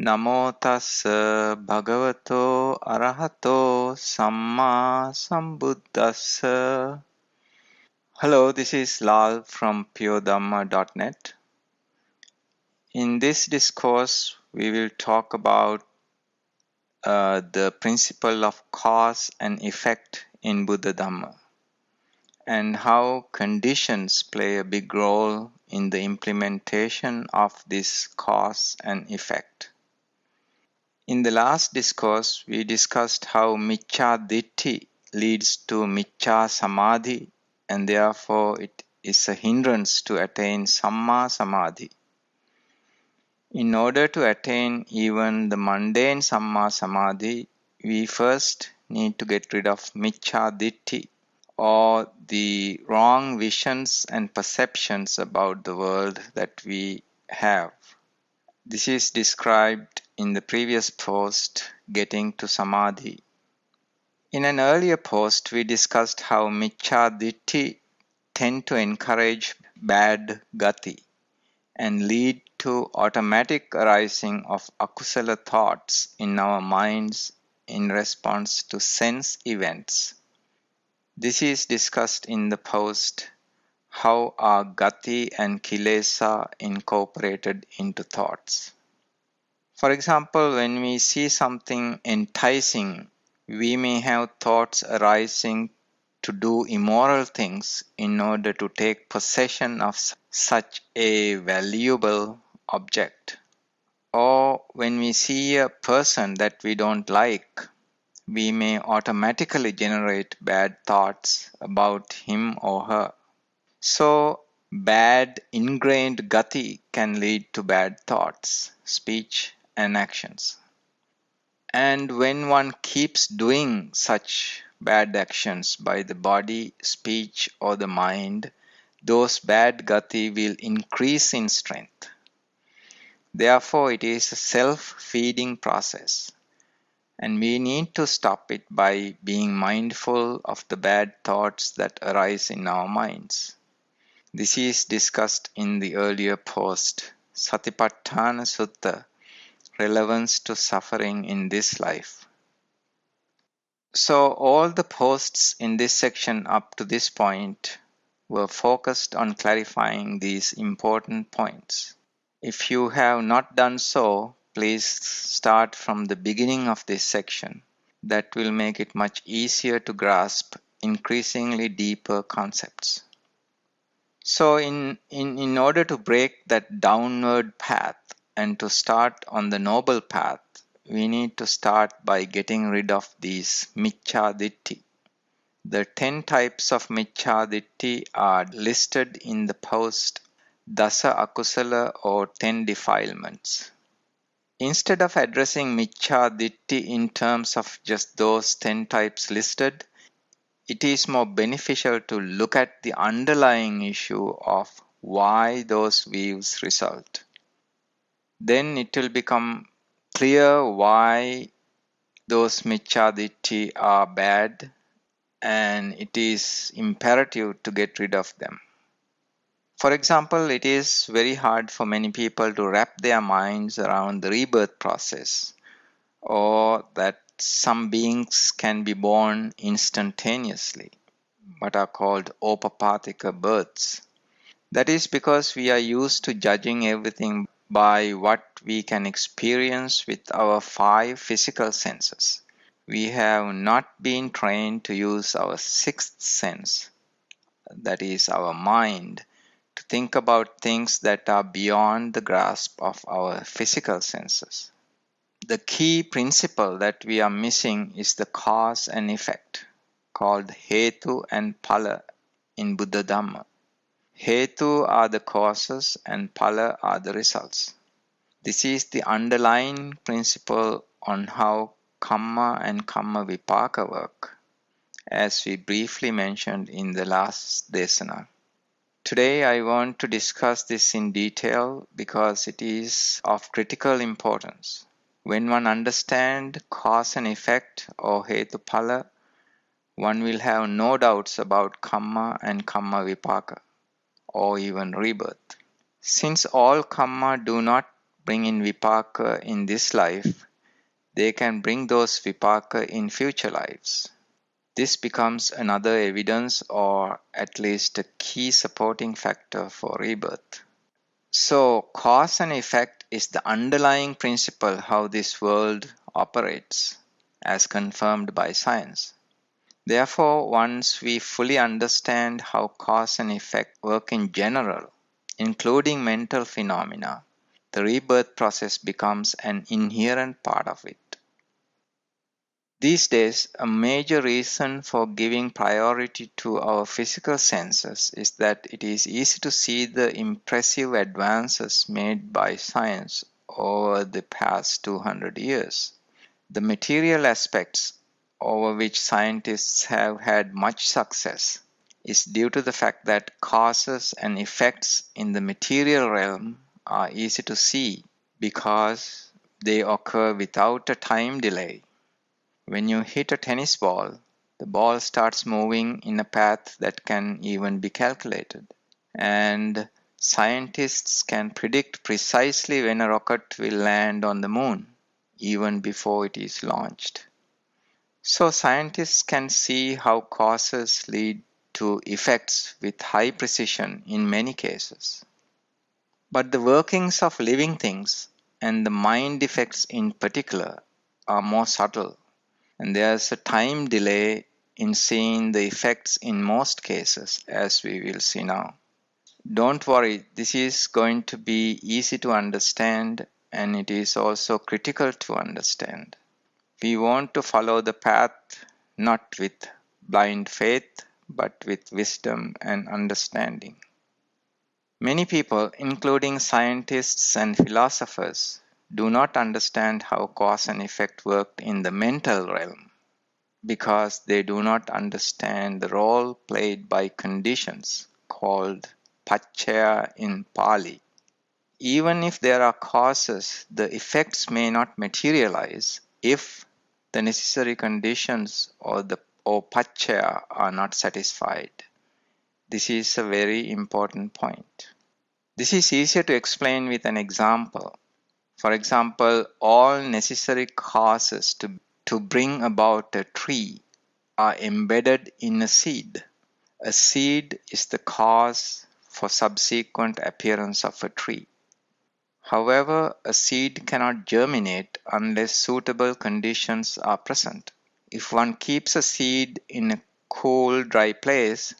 Namo tassa bhagavato arahato samma sambuddhassa. Hello, this is Lal from puredhamma.net. In this discourse, we will talk about the principle of cause and effect in Buddha Dhamma and how conditions play a big role in the implementation of this cause and effect. In the last discourse, we discussed how Micchā Diṭṭhi leads to Micchā Samadhi, and therefore it is a hindrance to attain Samma Samadhi. In order to attain even the mundane Samma Samadhi, we first need to get rid of Micchā Diṭṭhi, or the wrong visions and perceptions about the world that we have. This is described in the previous post, Getting to Samadhi. In an earlier post, we discussed how Micchā Diṭṭhi tend to encourage bad gati and lead to automatic arising of akusala thoughts in our minds in response to sense events. This is discussed in the post, How are gati and kilesa incorporated into thoughts? For example, when we see something enticing, we may have thoughts arising to do immoral things in order to take possession of such a valuable object. Or when we see a person that we don't like, we may automatically generate bad thoughts about him or her. So, bad ingrained gati can lead to bad thoughts, speech, and actions. And when one keeps doing such bad actions by the body, speech, or the mind, those bad gati will increase in strength. Therefore, it is a self-feeding process, and we need to stop it by being mindful of the bad thoughts that arise in our minds. This is discussed in the earlier post, Satipatthana Sutta, Relevance to Suffering in This Life. So all the posts in this section up to this point were focused on clarifying these important points. If you have not done so, please start from the beginning of this section. That will make it much easier to grasp increasingly deeper concepts. So in order to break that downward path and to start on the noble path, we need to start by getting rid of these Micchā Diṭṭhi. The 10 types of Micchā Diṭṭhi are listed in the post Dasa Akusala or 10 defilements. Instead of addressing Micchā Diṭṭhi in terms of just those 10 types listed, it is more beneficial to look at the underlying issue of why those views result. Then it will become clear why those Micchā Diṭṭhi are bad, and it is imperative to get rid of them. For example, it is very hard for many people to wrap their minds around the rebirth process, or that some beings can be born instantaneously, what are called opapatika births. That is because we are used to judging everything by what we can experience with our 5 physical senses. We have not been trained to use our 6th sense, that is our mind, to think about things that are beyond the grasp of our physical senses. The key principle that we are missing is the cause and effect, called Hetu and Phala in Buddha Dhamma. Hetu are the causes and Phala are the results. This is the underlying principle on how Kamma and Kamma Vipaka work, as we briefly mentioned in the last Dēsana. Today I want to discuss this in detail because it is of critical importance. When one understands cause and effect or Hetu Phala, one will have no doubts about Kamma and Kamma Vipaka, or even rebirth. Since all Kamma do not bring in vipaka in this life, they can bring those vipaka in future lives. This becomes another evidence or at least a key supporting factor for rebirth. So, cause and effect is the underlying principle how this world operates, as confirmed by science. Therefore, once we fully understand how cause and effect work in general, including mental phenomena, the rebirth process becomes an inherent part of it. These days, a major reason for giving priority to our physical senses is that it is easy to see the impressive advances made by science over the past 200 years. The material aspects over which scientists have had much success is due to the fact that causes and effects in the material realm are easy to see because they occur without a time delay. When you hit a tennis ball, the ball starts moving in a path that can even be calculated. And scientists can predict precisely when a rocket will land on the moon, even before it is launched. So scientists can see how causes lead to effects with high precision in many cases. But the workings of living things, and the mind effects in particular, are more subtle. And there's a time delay in seeing the effects in most cases, as we will see now. Don't worry, this is going to be easy to understand, and it is also critical to understand. We want to follow the path not with blind faith, but with wisdom and understanding. Many people, including scientists and philosophers, do not understand how cause and effect work in the mental realm, because they do not understand the role played by conditions called paccaya in Pali. Even if there are causes, the effects may not materialize if the necessary conditions or paccaya are not satisfied. This is a very important point. This is easier to explain with an example. For example, all necessary causes to bring about a tree are embedded in a seed. A seed is the cause for subsequent appearance of a tree. However, a seed cannot germinate unless suitable conditions are present. If one keeps a seed in a cool, dry place,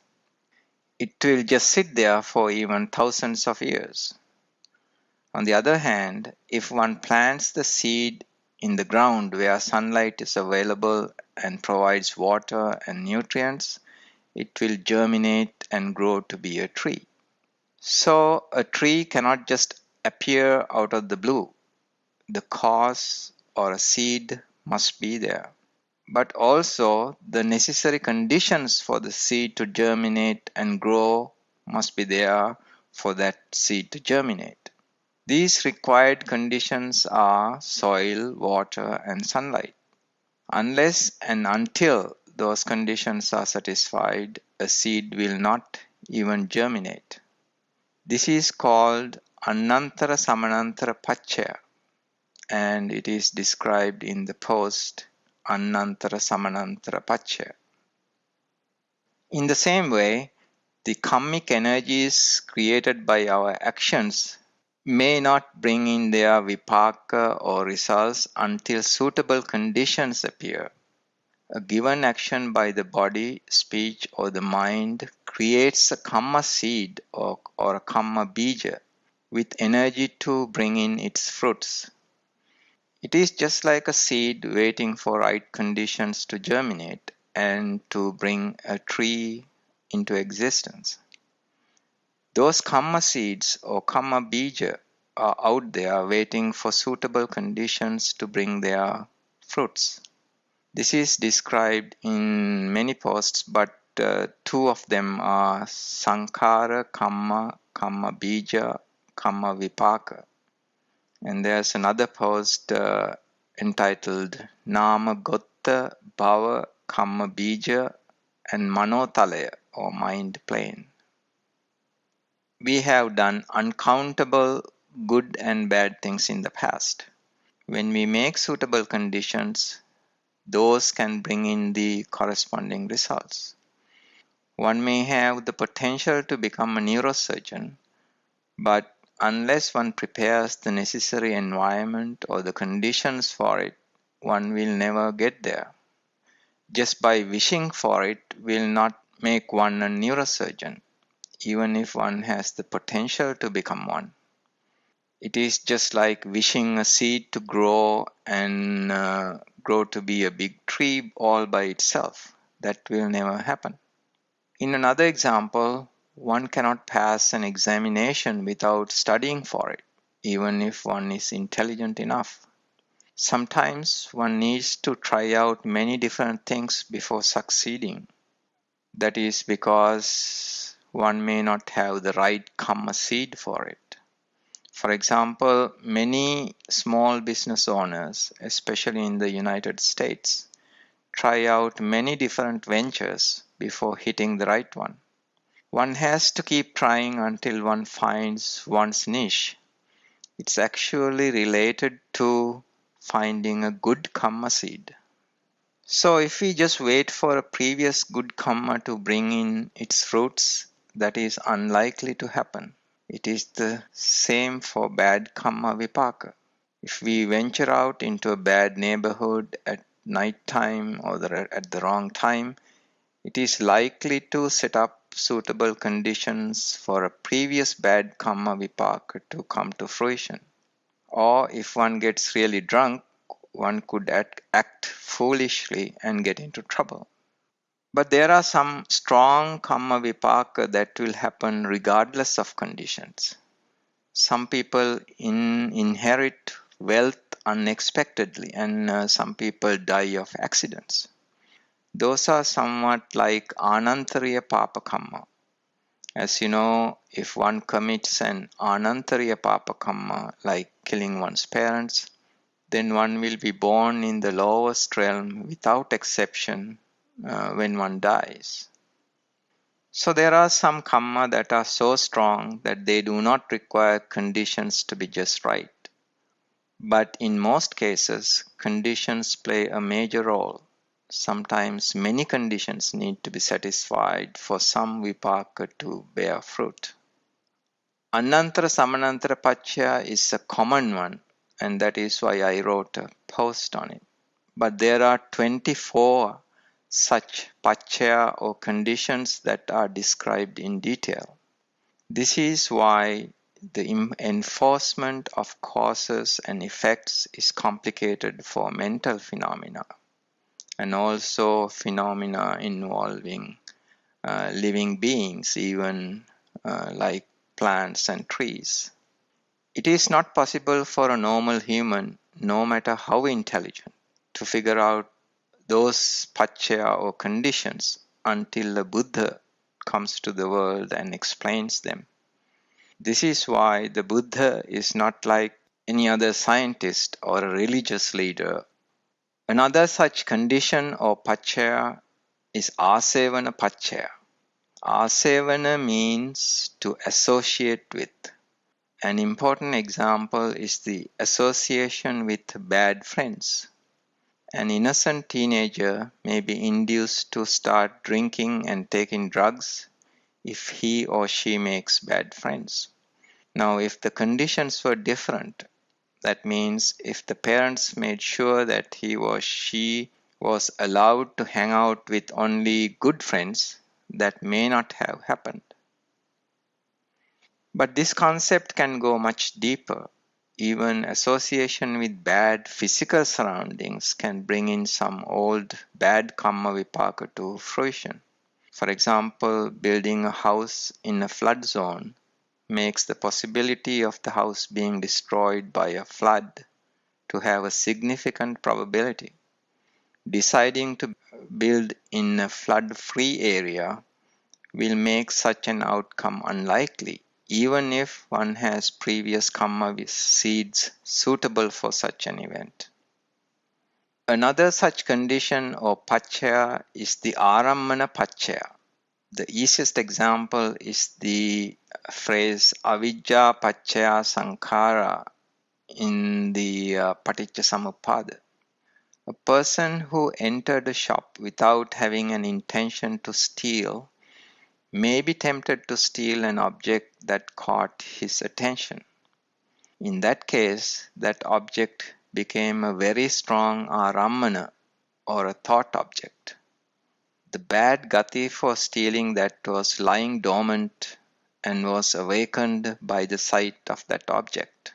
it will just sit there for even thousands of years. On the other hand, if one plants the seed in the ground where sunlight is available and provides water and nutrients, it will germinate and grow to be a tree. So, a tree cannot just appear out of the blue. The cause or a seed must be there. But also, the necessary conditions for the seed to germinate and grow must be there for that seed to germinate. These required conditions are soil, water, and sunlight. Unless and until those conditions are satisfied, a seed will not even germinate. This is called Anantara Samanantara Paccaya, and it is described in the post Anantara Samanantara Paccaya. In the same way, the karmic energies created by our actions may not bring in their vipaka or results until suitable conditions appear. A given action by the body, speech, or the mind creates a karma seed or a karma bija with energy to bring in its fruits. It is just like a seed waiting for right conditions to germinate and to bring a tree into existence. Those karma seeds or karma bija are out there waiting for suitable conditions to bring their fruits. This is described in many posts, but two of them are Sankara, Kamma, Kamma Bija, Kamma Vipaka. And there's another post entitled Nama Gotta, Bhava, Kamma Bija, and Manotalaya, or mind plane. We have done uncountable good and bad things in the past. When we make suitable conditions, those can bring in the corresponding results. One may have the potential to become a neurosurgeon, but unless one prepares the necessary environment or the conditions for it, one will never get there. Just by wishing for it will not make one a neurosurgeon, even if one has the potential to become one. It is just like wishing a seed to grow and grow to be a big tree all by itself. That will never happen. In another example, one cannot pass an examination without studying for it, even if one is intelligent enough. Sometimes one needs to try out many different things before succeeding. That is because one may not have the right karma seed for it. For example, many small business owners, especially in the United States, try out many different ventures before hitting the right one. One has to keep trying until one finds one's niche. It's actually related to finding a good karma seed. So if we just wait for a previous good karma to bring in its fruits, that is unlikely to happen. It is the same for bad karma vipaka. If we venture out into a bad neighborhood at night time or at the wrong time, it is likely to set up suitable conditions for a previous bad karma vipaka to come to fruition. Or if one gets really drunk, one could act foolishly and get into trouble. But there are some strong karma vipaka that will happen regardless of conditions. Some people inherit wealth unexpectedly, and some people die of accidents. Those are somewhat like anantariya papa karma. As you know, if one commits an anantariya papa karma, like killing one's parents, then one will be born in the lowest realm without exception when one dies. So there are some karma that are so strong that they do not require conditions to be just right. But in most cases, conditions play a major role. Sometimes many conditions need to be satisfied for some vipaka to bear fruit. Anantara Samanantara Pachya is a common one, and that is why I wrote a post on it. But there are 24 such Pachya or conditions that are described in detail. This is why the enforcement of causes and effects is complicated for mental phenomena and also phenomena involving living beings, even like plants and trees. It is not possible for a normal human, no matter how intelligent, to figure out those pachya or conditions until the Buddha comes to the world and explains them. This is why the Buddha is not like any other scientist or a religious leader. Another such condition or pachya is asevana pachya. Asevana means to associate with. An important example is the association with bad friends. An innocent teenager may be induced to start drinking and taking drugs if he or she makes bad friends. Now, if the conditions were different, that means if the parents made sure that he or she was allowed to hang out with only good friends, that may not have happened. But this concept can go much deeper. Even association with bad physical surroundings can bring in some old bad karma vipaka to fruition. For example, building a house in a flood zone makes the possibility of the house being destroyed by a flood to have a significant probability. Deciding to build in a flood-free area will make such an outcome unlikely, even if one has previous karma seeds suitable for such an event. Another such condition or pachya is the arammana pachya. The easiest example is the phrase avijja paccaya sankhara in the Paticca A person who entered a shop without having an intention to steal may be tempted to steal an object that caught his attention. In that case, that object became a very strong arammana or a thought object. The bad gati for stealing that was lying dormant and was awakened by the sight of that object.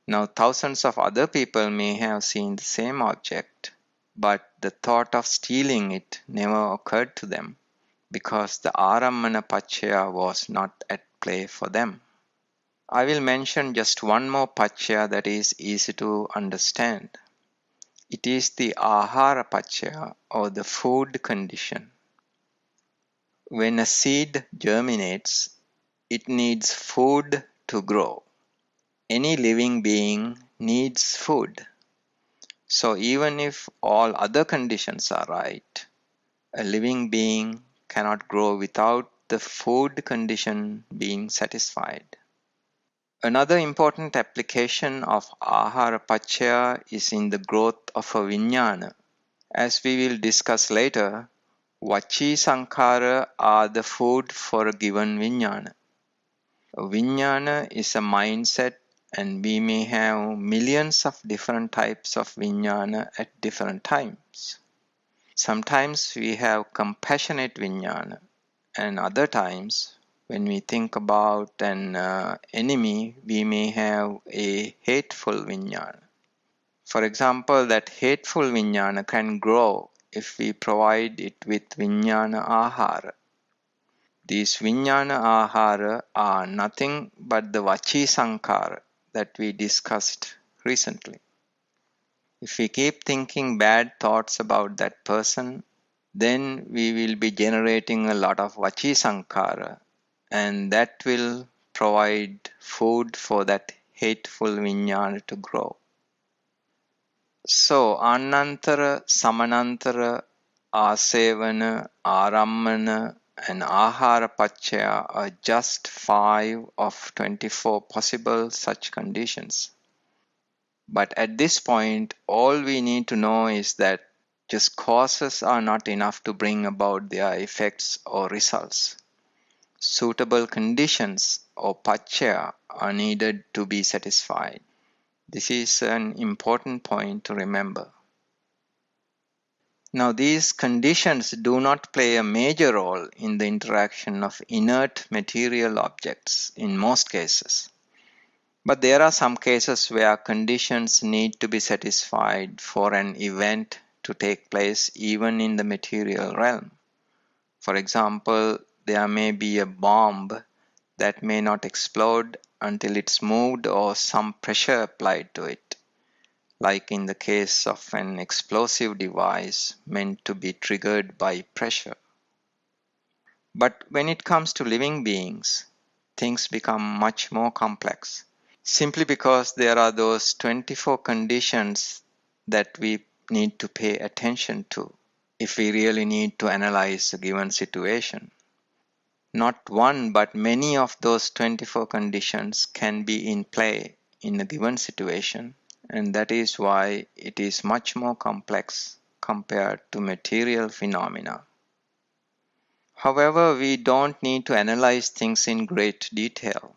Now, thousands of other people may have seen the same object, but the thought of stealing it never occurred to them because the arammana paccaya was not at play for them. I will mention just one more paccaya that is easy to understand. It is the ahara paccaya or the food condition. When a seed germinates, it needs food to grow. Any living being needs food. So even if all other conditions are right, a living being cannot grow without the food condition being satisfied. Another important application of ahara paccaya is in the growth of a vijnana. As we will discuss later, vaci sankhara are the food for a given vijnana. A vijnana is a mindset, and we may have millions of different types of vijnana at different times. Sometimes we have compassionate vijnana, and other times when we think about an enemy, we may have a hateful vijnana. For example, that hateful vijnana can grow if we provide it with vijnana ahara. These vijnana ahara are nothing but the vaci sankhara that we discussed recently. If we keep thinking bad thoughts about that person, then we will be generating a lot of vaci sankhara, and that will provide food for that hateful vijnana to grow. So, anantara, samanantara, asevana, arammana, and ahara paccaya are just 5 of 24 possible such conditions. But at this point, all we need to know is that just causes are not enough to bring about their effects or results. Suitable conditions or paccaya are needed to be satisfied. This is an important point to remember. Now, these conditions do not play a major role in the interaction of inert material objects in most cases. But there are some cases where conditions need to be satisfied for an event to take place even in the material realm. For example, there may be a bomb that may not explode until it's moved or some pressure applied to it, like in the case of an explosive device meant to be triggered by pressure. But when it comes to living beings, things become much more complex, simply because there are those 24 conditions that we need to pay attention to if we really need to analyze a given situation. Not one, but many of those 24 conditions can be in play in a given situation, and that is why it is much more complex compared to material phenomena. However, we don't need to analyze things in great detail.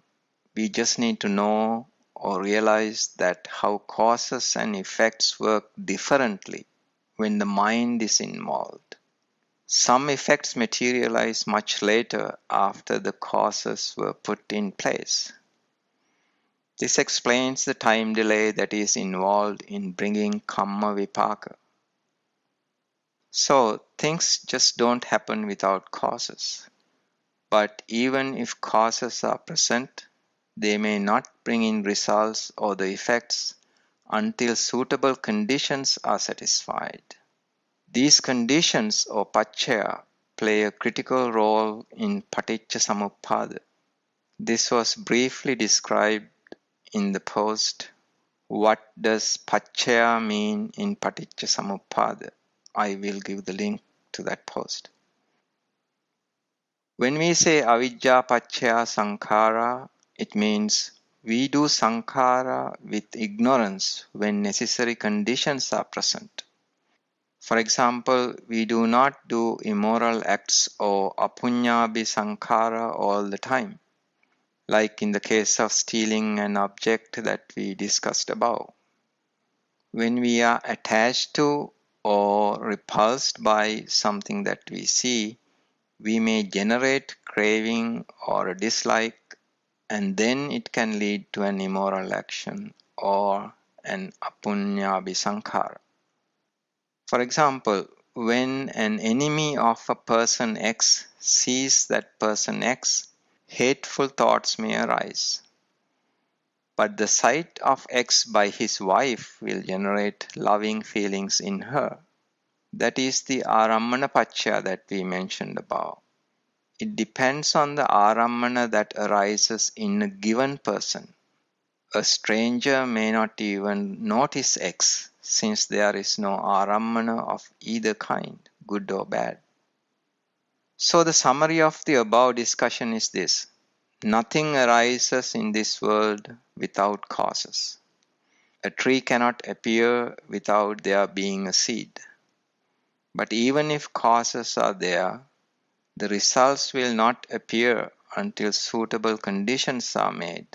We just need to know or realize that how causes and effects work differently when the mind is involved. Some effects materialize much later after the causes were put in place. This explains the time delay that is involved in bringing kamma vipaka. So, things just don't happen without causes. But even if causes are present, they may not bring in results or the effects until suitable conditions are satisfied. These conditions or paccaya play a critical role in Paticca. This was briefly described in the post, What does paccaya mean in Paticca? I will give the link to that post. When we say avijja paccaya sankhara, it means we do sankhara with ignorance when necessary conditions are present. For example, we do not do immoral acts or apunyabhi sankhara all the time, like in the case of stealing an object that we discussed above. When we are attached to or repulsed by something that we see, we may generate craving or a dislike, and then it can lead to an immoral action or an apunyabhi sankhara. For example, when an enemy of a person X sees that person X, hateful thoughts may arise. But the sight of X by his wife will generate loving feelings in her. That is the arammana paccaya that we mentioned above. It depends on the arammana that arises in a given person. A stranger may not even notice X, since there is no arammana of either kind, good or bad. So the summary of the above discussion is this: nothing arises in this world without causes. A tree cannot appear without there being a seed. But even if causes are there, the results will not appear until suitable conditions are made.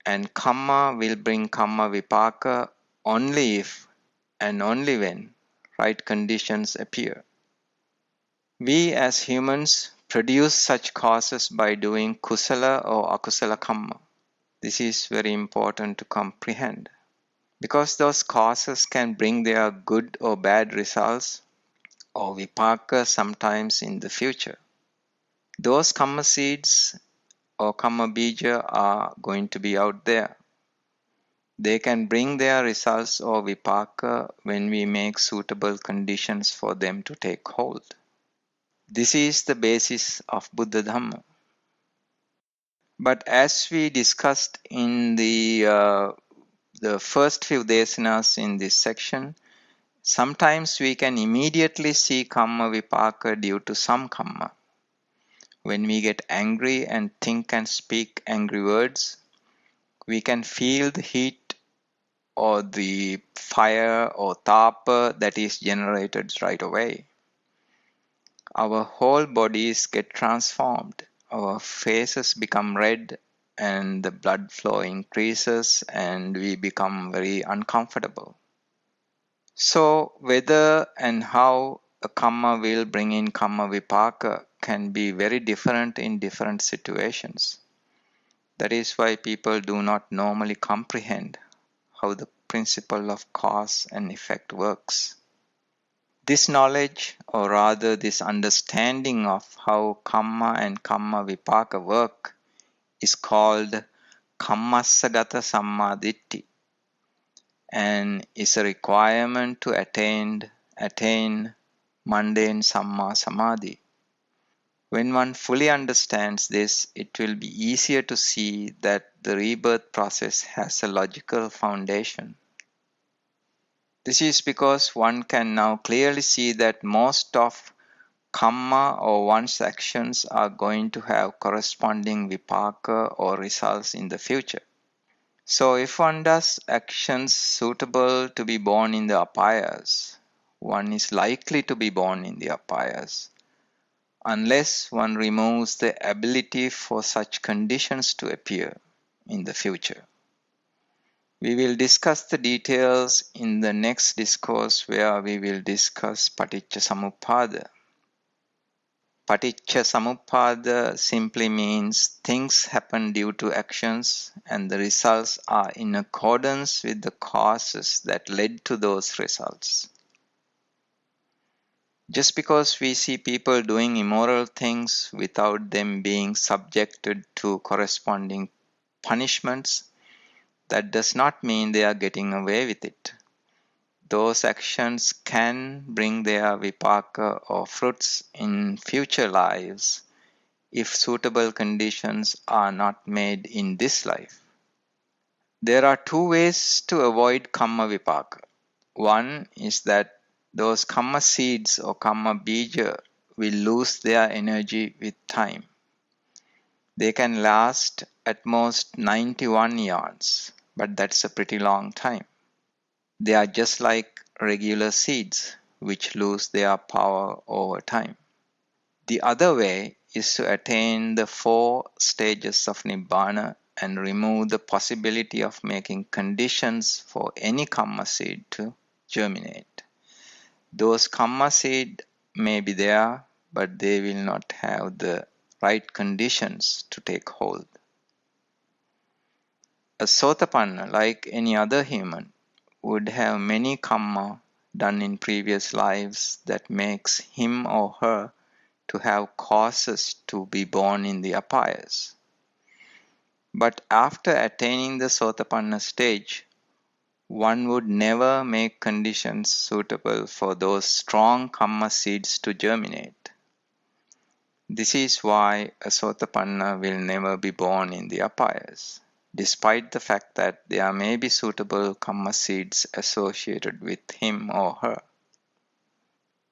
And karma will bring karma vipaka only if and only when right conditions appear. We as humans produce such causes by doing kusala or akusala karma. This is very important to comprehend, because those causes can bring their good or bad results or vipaka sometimes in the future. Those karma seeds or karma bija are going to be out there. They can bring their results or vipaka when we make suitable conditions for them to take hold. This is the basis of Buddha Dhamma. But as we discussed in the first few desanas in this section, sometimes we can immediately see karma vipaka due to some karma. When we get angry and think and speak angry words, we can feel the heat or the fire or tapa that is generated right away. Our whole bodies get transformed. Our faces become red and the blood flow increases and we become very uncomfortable. So whether and how a karma will bring in karma vipaka can be very different in different situations. That is why people do not normally comprehend how the principle of cause and effect works. This knowledge, or rather this understanding of how karma and karma vipaka work, is called kammassagata sammaditthi, and is a requirement to attain mundane samma samadhi. When one fully understands this, it will be easier to see that the rebirth process has a logical foundation. This is because one can now clearly see that most of karma or one's actions are going to have corresponding vipaka or results in the future. So if one does actions suitable to be born in the apayas, one is likely to be born in the apayas, unless one removes the ability for such conditions to appear in the future. We will discuss the details in the next discourse, where we will discuss paticca samuppada. Paticca samuppada simply means things happen due to actions and the results are in accordance with the causes that led to those results. Just because we see people doing immoral things without them being subjected to corresponding punishments, that does not mean they are getting away with it. Those actions can bring their vipaka or fruits in future lives if suitable conditions are not made in this life. There are two ways to avoid karma vipaka. One is that those karma seeds or karma bija will lose their energy with time. They can last at most 91 years, but that's a pretty long time. They are just like regular seeds, which lose their power over time. The other way is to attain the 4 stages of Nibbana and remove the possibility of making conditions for any karma seed to germinate. Those karma seed may be there, but they will not have the right conditions to take hold. A Sotapanna, like any other human, would have many karma done in previous lives that makes him or her to have causes to be born in the apayas. But after attaining the Sotapanna stage, one would never make conditions suitable for those strong karma seeds to germinate. This is why a Sotapanna will never be born in the apayas, despite the fact that there may be suitable karma seeds associated with him or her.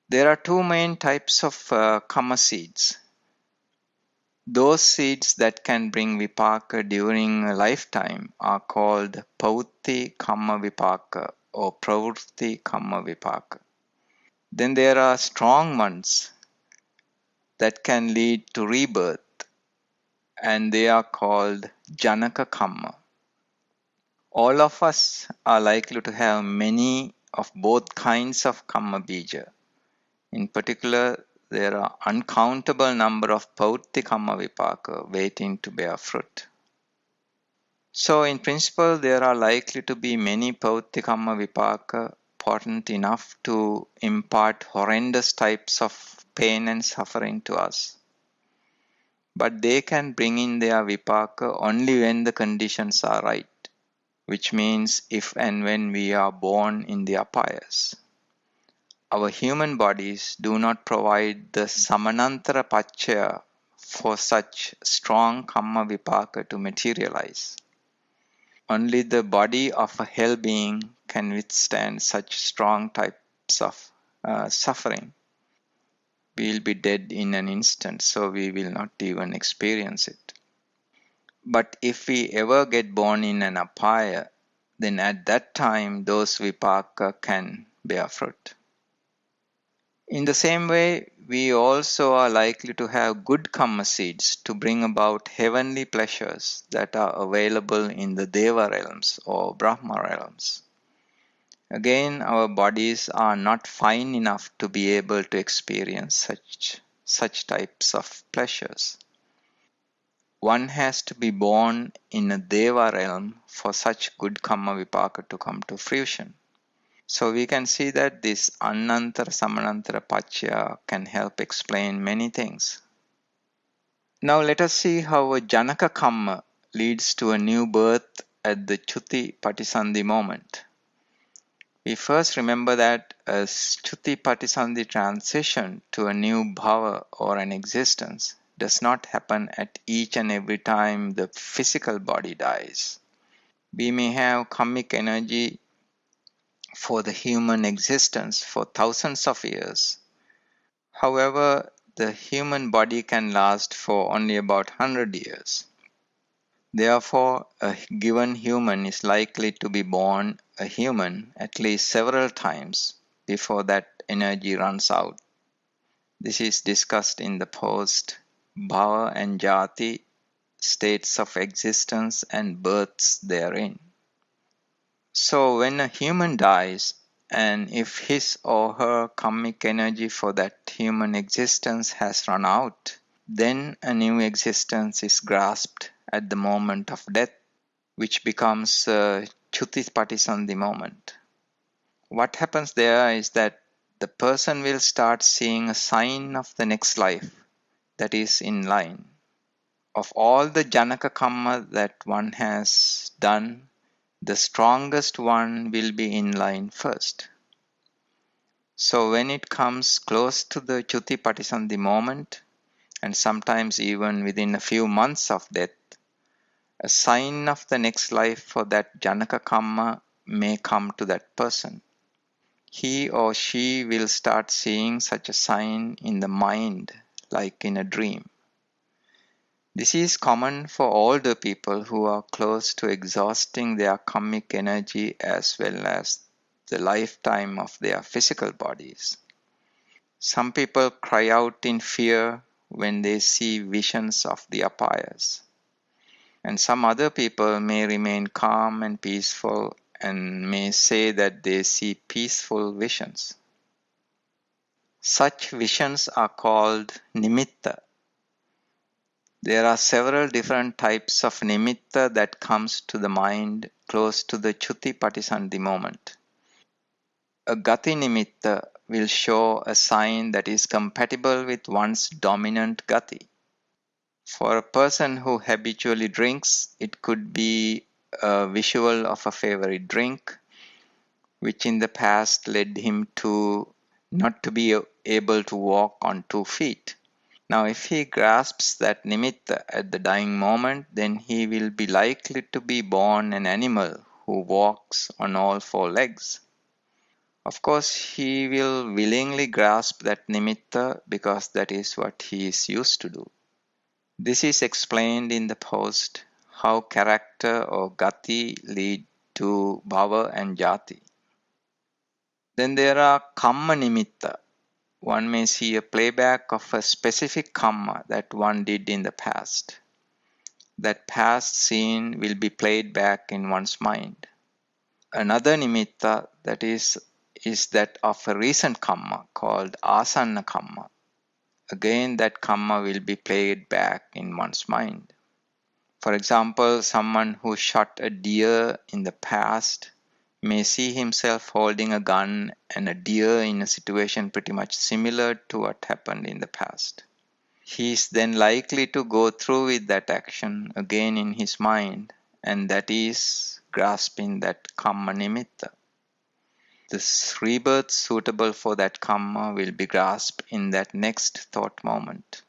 There are 2 main types of karma seeds. Those seeds that can bring vipaka during a lifetime are called pautti kamma vipaka or pravrutti kamma vipaka. Then there are strong ones that can lead to rebirth, and they are called janaka kamma. All of us are likely to have many of both kinds of kamma bija. In particular, there are uncountable number of pautti kamma vipaka waiting to bear fruit. So in principle, there are likely to be many pautti kamma vipaka potent enough to impart horrendous types of pain and suffering to us. But they can bring in their vipaka only when the conditions are right, which means if and when we are born in the apayas. Our human bodies do not provide the samanantara pacchaya for such strong kamma vipaka to materialize. Only the body of a hell being can withstand such strong types of suffering. We will be dead in an instant, so we will not even experience it. But if we ever get born in an apaya, then at that time those vipaka can bear fruit. In the same way, we also are likely to have good karma seeds to bring about heavenly pleasures that are available in the Deva realms or Brahma realms. Again, our bodies are not fine enough to be able to experience such types of pleasures. One has to be born in a Deva realm for such good karma vipaka to come to fruition. So we can see that this Annantara Samanantara Pacchaya can help explain many things. Now let us see how a Janaka Kamma leads to a new birth at the Chuti Patisandhi moment. We first remember that a Chuti Patisandhi transition to a new bhava or an existence does not happen at each and every time the physical body dies. We may have karmic energy for the human existence for thousands of years. However, the human body can last for only about 100 years. Therefore, a given human is likely to be born a human at least several times before that energy runs out. This is discussed in the post Bhava and Jati, states of existence and births therein. So when a human dies, and if his or her karmic energy for that human existence has run out, then a new existence is grasped at the moment of death, which becomes a Chuti Patisandhi moment. What happens there is that the person will start seeing a sign of the next life that is in line. Of all the Janaka Kamma that one has done, the strongest one will be in line first. So when it comes close to the Chuti Patisandhi moment, and sometimes even within a few months of death, a sign of the next life for that Janaka Kamma may come to that person. he or she will start seeing such a sign in the mind, like in a dream. This is common for older people who are close to exhausting their karmic energy as well as the lifetime of their physical bodies. Some people cry out in fear when they see visions of the apayas, and some other people may remain calm and peaceful and may say that they see peaceful visions. Such visions are called nimitta. There are several different types of nimitta that comes to the mind close to the Chuti Patisandhi moment. A gati nimitta will show a sign that is compatible with one's dominant gati. For a person who habitually drinks, it could be a visual of a favorite drink, which in the past led him to not to be able to walk on 2 feet. Now, if he grasps that nimitta at the dying moment, then he will be likely to be born an animal who walks on all 4 legs. Of course, he will willingly grasp that nimitta because that is what he is used to do. This is explained in the post, How Character or Gati Lead to Bhava and Jati. Then there are Kamma Nimitta. One may see a playback of a specific karma that one did in the past. That past scene will be played back in one's mind. Another nimitta that is that of a recent karma called asanna karma. Again, that karma will be played back in one's mind. For example, someone who shot a deer in the past may see himself holding a gun and a deer in a situation pretty much similar to what happened in the past. He is then likely to go through with that action again in his mind, and that is grasping that karma nimitta. The rebirth suitable for that karma will be grasped in that next thought moment.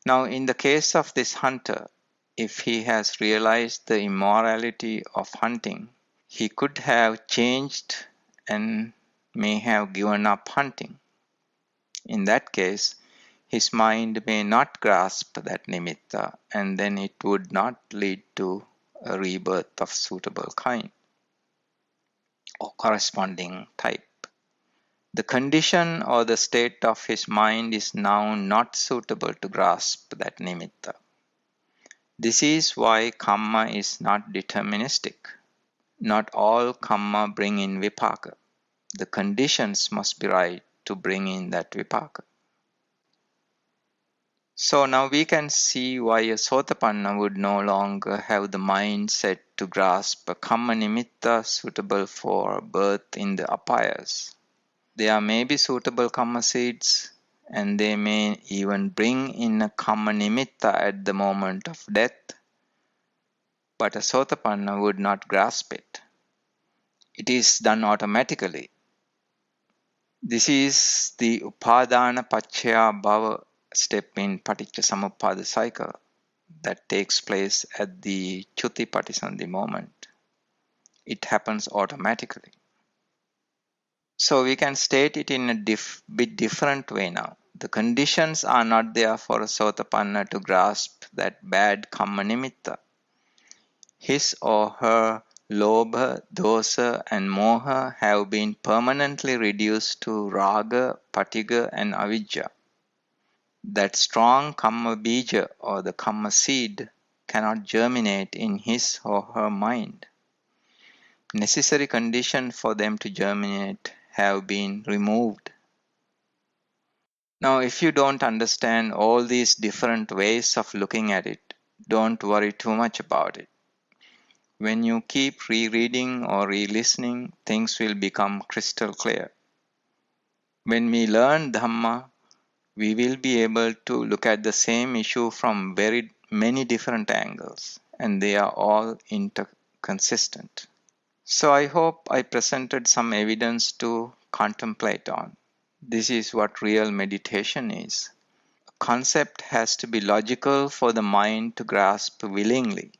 Now, in the case of this hunter, if he has realized the immorality of hunting, he could have changed and may have given up hunting. In that case, his mind may not grasp that nimitta, and then it would not lead to a rebirth of suitable kind or corresponding type. The condition or the state of his mind is now not suitable to grasp that nimitta. This is why karma is not deterministic. Not all karma bring in vipaka. The conditions must be right to bring in that vipaka. So now we can see why a Sotapanna would no longer have the mindset to grasp a karma nimitta suitable for birth in the apayas. There may be suitable karma seeds, and they may even bring in a karma nimitta at the moment of death, but a Sotapanna would not grasp it. It is done automatically. This is the Upadana Paccaya Bhava step in Paticca Samuppada cycle that takes place at the Chuti Patisandhi moment. It happens automatically. So we can state it in a bit different way now. The conditions are not there for a Sotapanna to grasp that bad karma nimitta. His or her lobha, dosa and moha have been permanently reduced to raga, patiga and avijja. That strong karma bija or the karma seed cannot germinate in his or her mind. Necessary conditions for them to germinate have been removed. Now, if you don't understand all these different ways of looking at it, don't worry too much about it. When you keep rereading or re-listening, things will become crystal clear. When we learn Dhamma, we will be able to look at the same issue from very many different angles, and they are all interconsistent. So I hope I presented some evidence to contemplate on. This is what real meditation is. A concept has to be logical for the mind to grasp willingly.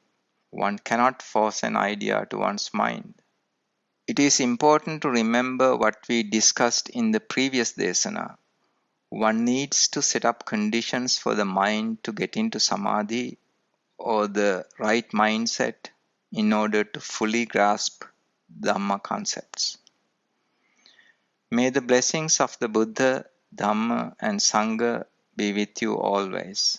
One cannot force an idea to one's mind. It is important to remember what we discussed in the previous Dēsana. One needs to set up conditions for the mind to get into samadhi or the right mindset in order to fully grasp Dhamma concepts. May the blessings of the Buddha, Dhamma and Sangha be with you always.